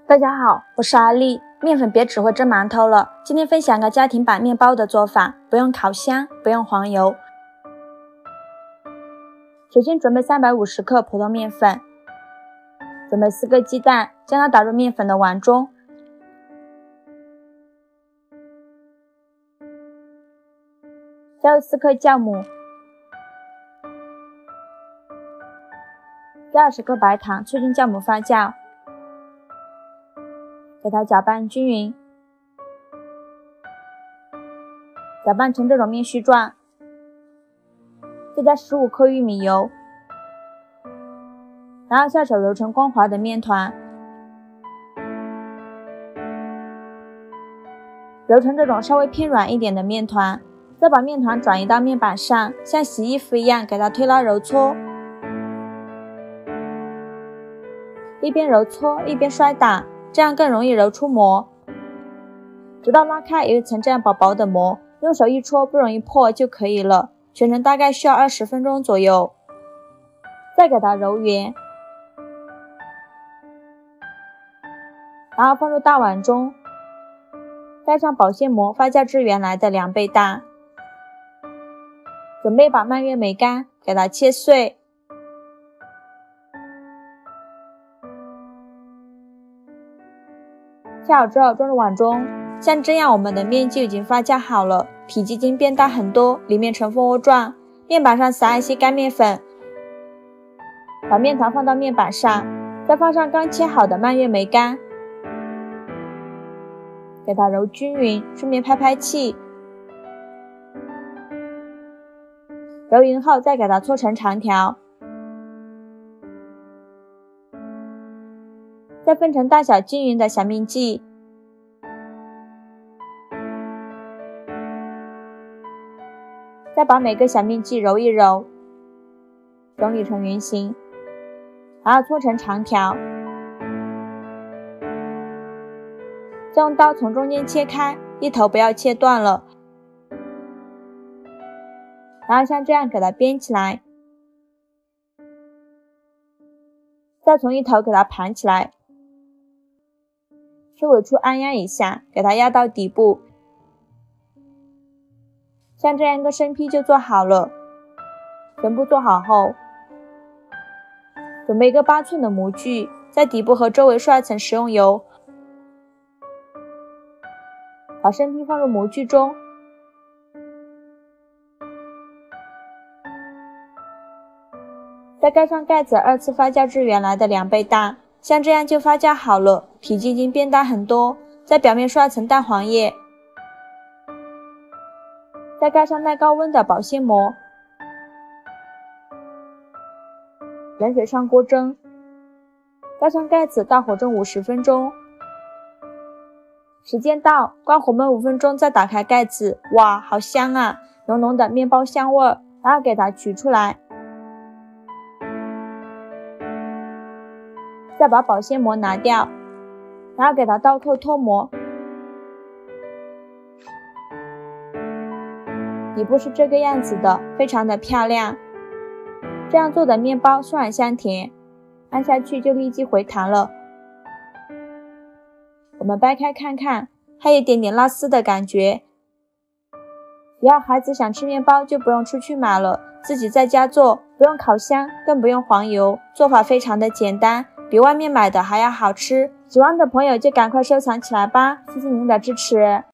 大家好，我是阿丽。面粉别只会蒸馒头了，今天分享个家庭版面包的做法，不用烤箱，不用黄油。首先准备350克普通面粉，准备4个鸡蛋，将它打入面粉的碗中，加入4克酵母，加20克白糖，促进酵母发酵。给它搅拌均匀，搅拌成这种面絮状，再加15克玉米油，然后下手揉成光滑的面团，揉成这种稍微偏软一点的面团，再把面团转移到面板上，像洗衣服一样给它推拉揉搓，一边揉搓一边摔打，这样更容易揉出膜，直到拉开有一层这样薄薄的膜，用手一戳不容易破就可以了。全程大概需要20分钟左右。再给它揉圆，然后放入大碗中，盖上保鲜膜，发酵至原来的2倍大。准备把蔓越莓干给它切碎，切好之后装入碗中，像这样我们的面就已经发酵好了，体积已经变大很多，里面呈蜂窝状。面板上撒一些干面粉，把面团放到面板上，再放上刚切好的蔓越莓干，给它揉均匀，顺便拍拍气。揉匀后再给它搓成长条，再分成大小均匀的小面剂，再把每个小面剂揉一揉，整理成圆形，然后搓成长条，再用刀从中间切开，一头不要切断了，然后像这样给它编起来，再从一头给它盘起来，收尾处按压一下，给它压到底部，像这样一个生坯就做好了。全部做好后，准备一个8寸的模具，在底部和周围刷一层食用油，把生坯放入模具中，再盖上盖子，2次发酵至原来的2倍大，像这样就发酵好了，体积已经变大很多。在表面刷一层蛋黄液，再盖上耐高温的保鲜膜，冷水上锅蒸，盖上盖子，大火蒸50分钟。时间到，关火焖5分钟，再打开盖子，哇，好香啊，浓浓的面包香味儿。然后给它取出来，再把保鲜膜拿掉，然后给它倒扣脱模，底部是这个样子的，非常的漂亮。这样做的面包酥软香甜，按下去就立即回弹了。我们掰开看看，还有一点点拉丝的感觉。以后孩子想吃面包就不用出去买了，自己在家做，不用烤箱，更不用黄油，做法非常的简单，比外面买的还要好吃。喜欢的朋友就赶快收藏起来吧，谢谢您的支持。